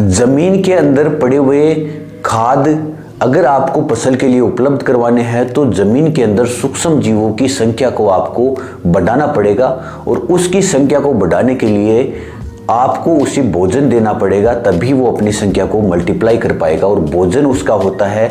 जमीन के अंदर पड़े हुए खाद अगर आपको फसल के लिए उपलब्ध करवाने हैं तो जमीन के अंदर सूक्ष्म जीवों की संख्या को आपको बढ़ाना पड़ेगा और उसकी संख्या को बढ़ाने के लिए आपको उसे भोजन देना पड़ेगा, तभी वो अपनी संख्या को मल्टीप्लाई कर पाएगा। और भोजन उसका होता है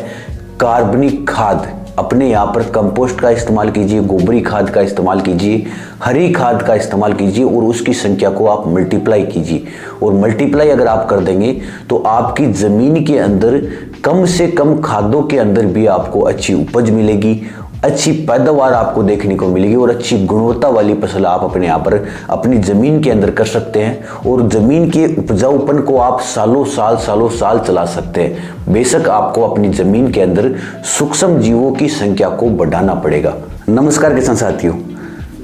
कार्बनिक खाद। अपने यहाँ पर कंपोस्ट का इस्तेमाल कीजिए, गोबरी खाद का इस्तेमाल कीजिए, हरी खाद का इस्तेमाल कीजिए और उसकी संख्या को आप मल्टीप्लाई कीजिए। और मल्टीप्लाई अगर आप कर देंगे तो आपकी ज़मीन के अंदर कम से कम खादों के अंदर भी आपको अच्छी उपज मिलेगी, अच्छी पैदावार आपको देखने को मिलेगी और अच्छी गुणवत्ता वाली फसल आप अपने यहाँ पर अपनी ज़मीन के अंदर कर सकते हैं। और ज़मीन के उपजाऊपन को आप सालों साल चला सकते हैं। बेशक आपको अपनी ज़मीन के अंदर सूक्ष्म जीवों की संख्या को बढ़ाना पड़ेगा। नमस्कार किसान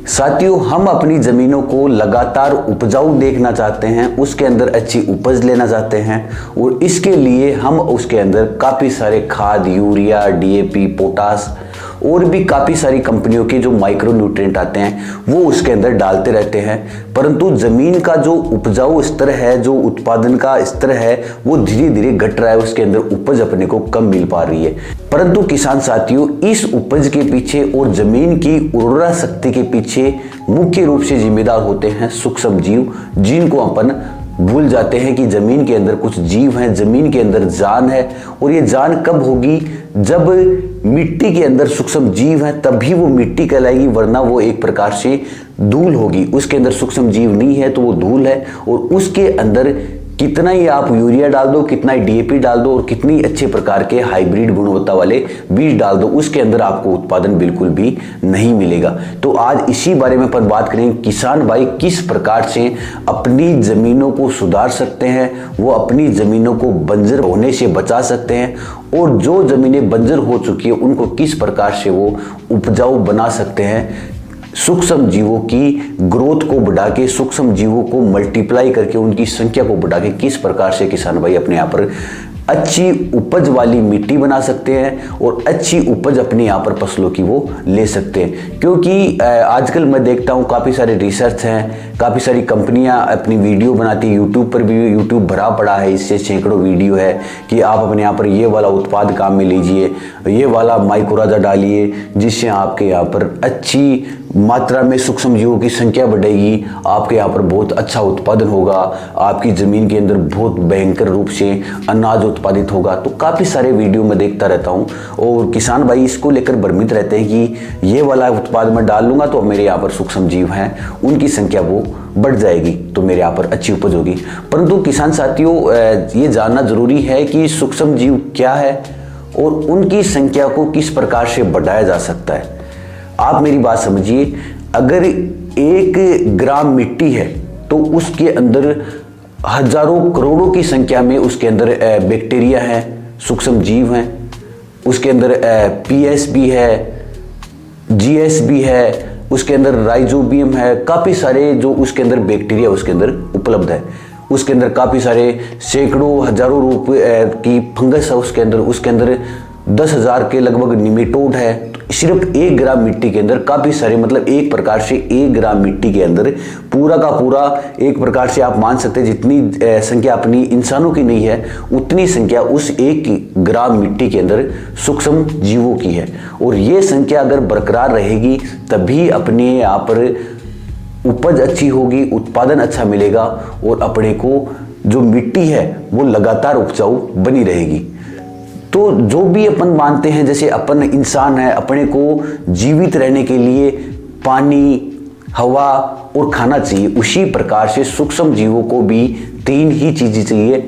साथियों, हम अपनी ज़मीनों को लगातार उपजाऊ देखना चाहते हैं, उसके अंदर अच्छी उपज लेना चाहते हैं और इसके लिए हम उसके अंदर काफ़ी सारे खाद, यूरिया, डीएपी, पोटास और भी काफ़ी सारी कंपनियों के जो माइक्रो न्यूट्रिएंट आते हैं वो उसके अंदर डालते रहते हैं। परंतु ज़मीन का जो उपजाऊ स्तर है, जो उत्पादन का स्तर है, वो धीरे धीरे घट रहा है, उसके अंदर उपज अपने को कम मिल पा रही है। परंतु किसान साथियों, इस उपज के पीछे और ज़मीन की उर्वरा शक्ति के पीछे मुख्य रूप से जिम्मेदार होते हैं सूक्ष्म जीव, जिनको अपन भूल जाते हैं कि ज़मीन के अंदर कुछ जीव हैं, ज़मीन के अंदर जान है। और ये जान कब होगी? जब मिट्टी के अंदर सूक्ष्म जीव हैं तभी वो मिट्टी कहलाएगी, वरना वो एक प्रकार से धूल होगी। उसके अंदर सूक्ष्म जीव नहीं है तो वो धूल है। और उसके अंदर कितना ही आप यूरिया डाल दो, कितना ही डीएपी डाल दो और कितनी अच्छे प्रकार के हाइब्रिड गुणवत्ता वाले बीज डाल दो, उसके अंदर आपको उत्पादन बिल्कुल भी नहीं मिलेगा। तो आज इसी बारे में अपन बात करेंगे किसान भाई किस प्रकार से अपनी ज़मीनों को सुधार सकते हैं, वो अपनी ज़मीनों को बंजर होने से बचा सकते हैं और जो ज़मीनें बंजर हो चुकी है उनको किस प्रकार से वो उपजाऊ बना सकते हैं। सूक्ष्म जीवों की ग्रोथ को बढ़ा के, सूक्ष्म जीवों को मल्टीप्लाई करके, उनकी संख्या को बढ़ा के किस प्रकार से किसान भाई अपने यहाँ पर अच्छी उपज वाली मिट्टी बना सकते हैं और अच्छी उपज अपने यहाँ पर फसलों की वो ले सकते हैं। क्योंकि आजकल मैं देखता हूँ काफ़ी सारे रिसर्च हैं, काफ़ी सारी कंपनियाँ अपनी वीडियो बनाती है, यूट्यूब पर भी यूट्यूब भरा पड़ा है, इससे सैकड़ों वीडियो है कि आप अपने यहाँ पर ये वाला उत्पाद काम में लीजिए, ये वाला माइक्रोराजा डालिए, जिससे आपके यहाँ पर अच्छी मात्रा में सूक्ष्म जीवों की संख्या बढ़ेगी, आपके यहाँ पर बहुत अच्छा उत्पादन होगा, आपकी ज़मीन के अंदर बहुत भयंकर रूप से अनाज उत्पादित होगा। तो काफ़ी सारे वीडियो मैं देखता रहता हूँ और किसान भाई इसको लेकर भ्रमित रहते हैं कि ये वाला उत्पाद मैं डाल लूँगा तो मेरे यहाँ पर सूक्ष्म जीव हैं, उनकी संख्या वो बढ़ जाएगी तो मेरे यहाँ पर अच्छी उपज होगी। परंतु किसान साथियों, ये जानना जरूरी है कि सूक्ष्म जीव क्या है और उनकी संख्या को किस प्रकार से बढ़ाया जा सकता है। आप मेरी बात समझिए, अगर 1 ग्राम मिट्टी है तो उसके अंदर हजारों करोड़ों की संख्या में उसके अंदर बैक्टीरिया है, सूक्ष्म जीव हैं, उसके अंदर पीएस भी है, जीएस भी है, उसके अंदर राइजोबियम है, काफ़ी सारे जो उसके अंदर बैक्टीरिया उसके अंदर उपलब्ध है। उसके अंदर काफ़ी सारे सैकड़ों हजारों रुपए की फंगस है उसके अंदर 10,000 के लगभग निमेटोड है। सिर्फ 1 ग्राम मिट्टी के अंदर काफ़ी सारे, मतलब एक प्रकार से 1 ग्राम मिट्टी के अंदर पूरा का पूरा एक प्रकार से आप मान सकते हैं जितनी संख्या अपनी इंसानों की नहीं है उतनी संख्या उस 1 ग्राम मिट्टी के अंदर सूक्ष्म जीवों की है। और ये संख्या अगर बरकरार रहेगी तभी अपने यहाँ पर उपज अच्छी होगी, उत्पादन अच्छा मिलेगा और अपने को जो मिट्टी है वो लगातार उपजाऊ बनी रहेगी। तो जो भी अपन मानते हैं, जैसे अपन इंसान है, अपने को जीवित रहने के लिए पानी, हवा और खाना चाहिए, उसी प्रकार से सूक्ष्म जीवों को भी 3 ही चीजें चाहिए।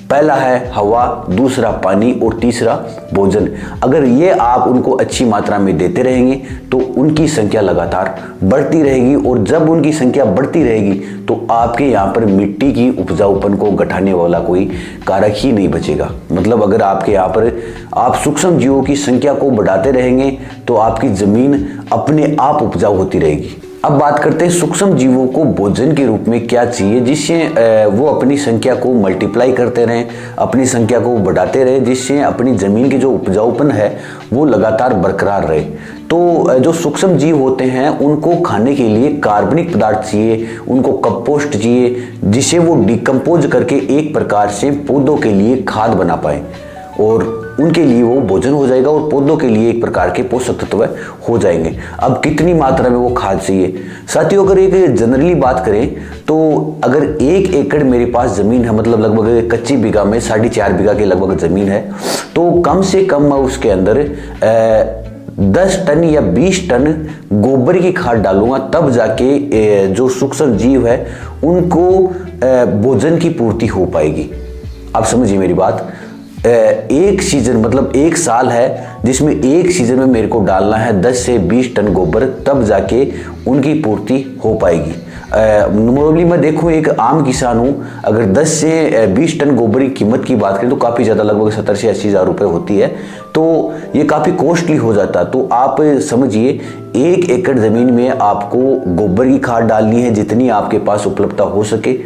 पहला है हवा, दूसरा पानी और तीसरा भोजन। अगर ये आप उनको अच्छी मात्रा में देते रहेंगे तो उनकी संख्या लगातार बढ़ती रहेगी और जब उनकी संख्या बढ़ती रहेगी तो आपके यहाँ पर मिट्टी की उपजाऊपन को घटाने वाला कोई कारक ही नहीं बचेगा। मतलब अगर आपके यहाँ पर आप सूक्ष्म जीवों की संख्या को बढ़ाते रहेंगे तो आपकी ज़मीन अपने आप उपजाऊ होती रहेगी। अब बात करते हैं सूक्ष्म जीवों को भोजन के रूप में क्या चाहिए जिससे वो अपनी संख्या को मल्टीप्लाई करते रहें, अपनी संख्या को बढ़ाते रहें, जिससे अपनी ज़मीन की जो उपजाऊपन है वो लगातार बरकरार रहे। तो जो सूक्ष्म जीव होते हैं उनको खाने के लिए कार्बनिक पदार्थ चाहिए, उनको कंपोस्ट चाहिए, जिसे वो डिकम्पोज करके एक प्रकार से पौधों के लिए खाद बना पाए और उनके लिए वो भोजन हो जाएगा और पौधों के लिए एक प्रकार के पोषक तत्व हो जाएंगे। अब कितनी मात्रा में वो खाद चाहिए साथियों, अगर एक जनरली बात करें तो अगर 1 एकड़ मेरे पास ज़मीन है, मतलब लगभग कच्ची बीघा में 4.5 बीघा के लगभग ज़मीन है, तो कम से कम मैं उसके अंदर 10 टन या 20 टन गोबर की खाद डालूंगा, तब जाके जो सूक्ष्म जीव है उनको भोजन की पूर्ति हो पाएगी। आप समझिए मेरी बात, एक सीजन मतलब 1 साल है जिसमें एक सीजन में मेरे को डालना है 10 से 20 टन गोबर, तब जाके उनकी पूर्ति हो पाएगी। नॉर्मली मैं देखूं एक आम किसान हूं, अगर 10 से 20 टन गोबर की कीमत की बात करें तो काफ़ी ज़्यादा, लगभग 70 से 80 हज़ार रुपये होती है, तो ये काफ़ी कॉस्टली हो जाता है। तो आप समझिए 1 एकड़ ज़मीन में आपको गोबर की खाद डालनी है जितनी आपके पास उपलब्धता हो सके,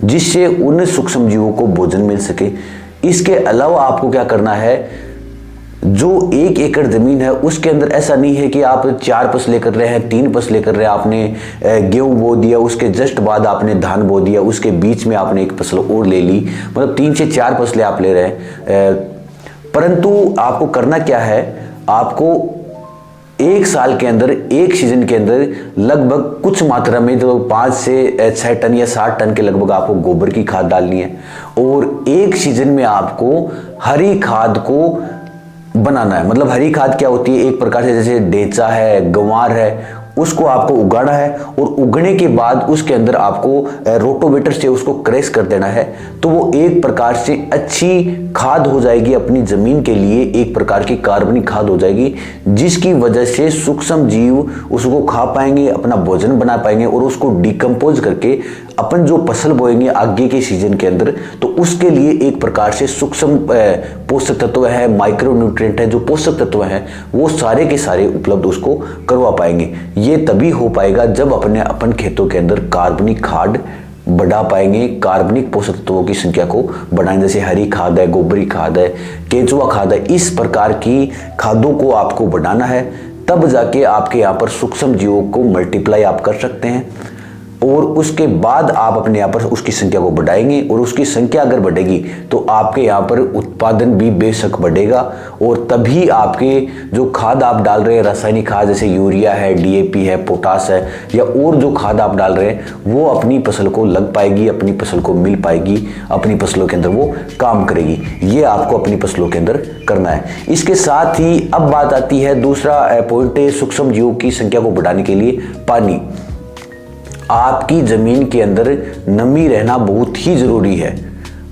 जिससे उन सूक्ष्म जीवों को भोजन मिल सके। इसके अलावा आपको क्या करना है, जो 1 एकड़ ज़मीन है उसके अंदर ऐसा नहीं है कि आप 4 फसलें कर रहे हैं, 3 फसलें कर रहे हैं। आपने गेहूं बो दिया, उसके जस्ट बाद आपने धान बो दिया, उसके बीच में आपने एक फसल और ले ली, मतलब 3 से 4 फसलें आप ले रहे हैं। परंतु आपको करना क्या है, आपको 1 साल के अंदर, एक सीजन के अंदर लगभग कुछ मात्रा में जो 5 से 6 टन या 7 टन के लगभग आपको गोबर की खाद डालनी है और एक सीजन में आपको हरी खाद को बनाना है। मतलब हरी खाद क्या होती है, एक प्रकार से जैसे ढेंचा है, गंवार है, उसको आपको उगाना है और उगने के बाद उसके अंदर आपको रोटोवेटर से उसको क्रैश कर देना है, तो वो एक प्रकार से अच्छी खाद हो जाएगी, अपनी ज़मीन के लिए एक प्रकार की कार्बनिक खाद हो जाएगी, जिसकी वजह से सूक्ष्म जीव उसको खा पाएंगे, अपना भोजन बना पाएंगे और उसको डिकम्पोज करके अपन जो फसल बोएंगे आगे के सीजन के अंदर, तो उसके लिए एक प्रकार से सूक्ष्म पोषक तत्व है, माइक्रो न्यूट्रिएंट है, जो पोषक तत्व हैं वो सारे के सारे उपलब्ध उसको करवा पाएंगे। ये तभी हो पाएगा जब अपन खेतों के अंदर कार्बनिक खाद बढ़ा पाएंगे, कार्बनिक पोषक तत्वों की संख्या को बढ़ाएंगे, जैसे हरी खाद है, गोबरी खाद है, केंचुआ खाद है। इस प्रकार की खादों को आपको बढ़ाना है, तब जाके आपके यहाँ पर सूक्ष्म जीवों को मल्टीप्लाई आप कर सकते हैं और उसके बाद आप अपने यहाँ पर उसकी संख्या को बढ़ाएंगे और उसकी संख्या अगर बढ़ेगी तो आपके यहाँ पर उत्पादन भी बेशक बढ़ेगा और तभी आपके जो खाद आप डाल रहे हैं, रासायनिक खाद जैसे यूरिया है, डीएपी है, पोटास है या और जो खाद आप डाल रहे हैं वो अपनी फसल को लग पाएगी, अपनी फसल को मिल पाएगी, अपनी फसलों के अंदर वो काम करेगी। ये आपको अपनी फसलों के अंदर करना है। इसके साथ ही अब बात आती है, दूसरा पॉइंट है सूक्ष्म जीवों की संख्या को बढ़ाने के लिए पानी। आपकी ज़मीन के अंदर नमी रहना बहुत ही ज़रूरी है।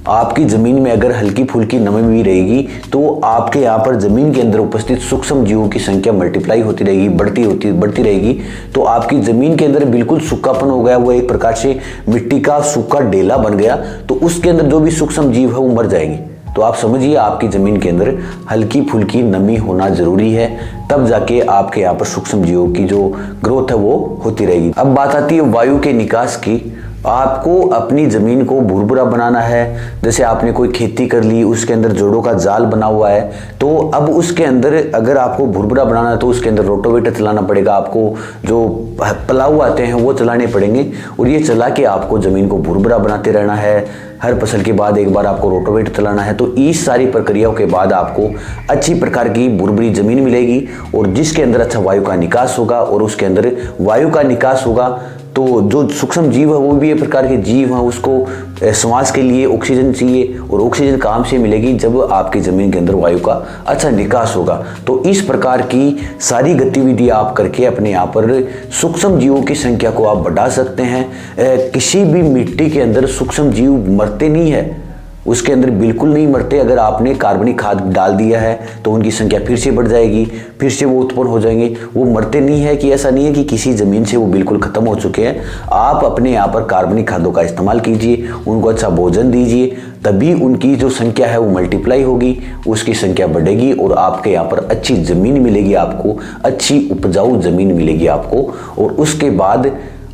आपकी ज़मीन में अगर हल्की फुल्की नमी भी रहेगी तो आपके यहाँ पर ज़मीन के अंदर उपस्थित सूक्ष्म जीवों की संख्या मल्टीप्लाई होती रहेगी, बढ़ती रहेगी। तो आपकी ज़मीन के अंदर बिल्कुल सूखापन हो गया, वो एक प्रकार से मिट्टी का सूखा ढेला बन गया, तो उसके अंदर जो भी सूक्ष्म जीव है वो मर जाएंगे। तो आप समझिए आपकी ज़मीन के अंदर हल्की फुल्की नमी होना ज़रूरी है, तब जाके आपके यहाँ पर सूक्ष्म जीवों की जो ग्रोथ है वो होती रहेगी। अब बात आती है वायु के निकास की। आपको अपनी ज़मीन को भुरभुरा बनाना है। जैसे आपने कोई खेती कर ली, उसके अंदर जोड़ों का जाल बना हुआ है, तो अब उसके अंदर अगर आपको भुरभुरा बनाना है तो उसके अंदर रोटोवेटर चलाना पड़ेगा, आपको जो पलाऊ आते हैं वो चलाने पड़ेंगे और ये चला के आपको ज़मीन को भुरभुरा बनाते रहना है। हर फसल के बाद एक बार आपको रोटोवेटर चलाना है। तो इस सारी प्रक्रियाओं के बाद आपको अच्छी प्रकार की भुरभुरी ज़मीन मिलेगी और जिसके अंदर अच्छा वायु का निकास होगा और उसके अंदर वायु का निकास होगा तो जो सूक्ष्म जीव है वो भी एक प्रकार के जीव हैं, उसको श्वास के लिए ऑक्सीजन चाहिए और ऑक्सीजन काम से मिलेगी जब आपकी ज़मीन के अंदर वायु का अच्छा निकास होगा। तो इस प्रकार की सारी गतिविधि आप करके अपने यहाँ पर सूक्ष्म जीवों की संख्या को आप बढ़ा सकते हैं। किसी भी मिट्टी के अंदर सूक्ष्म जीव मरते नहीं है, उसके अंदर बिल्कुल नहीं मरते। अगर आपने कार्बनिक खाद डाल दिया है तो उनकी संख्या फिर से बढ़ जाएगी, फिर से वो उत्पन्न हो जाएंगे। वो मरते नहीं है कि ऐसा नहीं है कि किसी ज़मीन से वो बिल्कुल ख़त्म हो चुके हैं। आप अपने यहाँ पर कार्बनिक खादों का इस्तेमाल कीजिए, उनको अच्छा भोजन दीजिए, तभी उनकी जो संख्या है वो मल्टीप्लाई होगी, उसकी संख्या बढ़ेगी और आपके यहाँ पर अच्छी ज़मीन मिलेगी, आपको अच्छी उपजाऊ ज़मीन मिलेगी आपको, और उसके बाद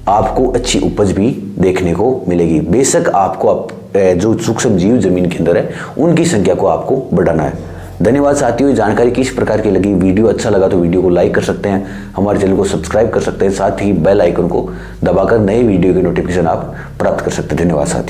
आपको अच्छी उपज भी देखने को मिलेगी। बेशक आपको जो सूक्ष्म जीव जमीन के अंदर है उनकी संख्या को आपको बढ़ाना है। धन्यवाद साथियों, जानकारी किस प्रकार की लगी, वीडियो अच्छा लगा तो वीडियो को लाइक कर सकते हैं, हमारे चैनल को सब्सक्राइब कर सकते हैं, साथ ही बेल आइकन को दबाकर नए वीडियो के नोटिफिकेशन आप प्राप्त कर सकते हैं। धन्यवाद साथियों।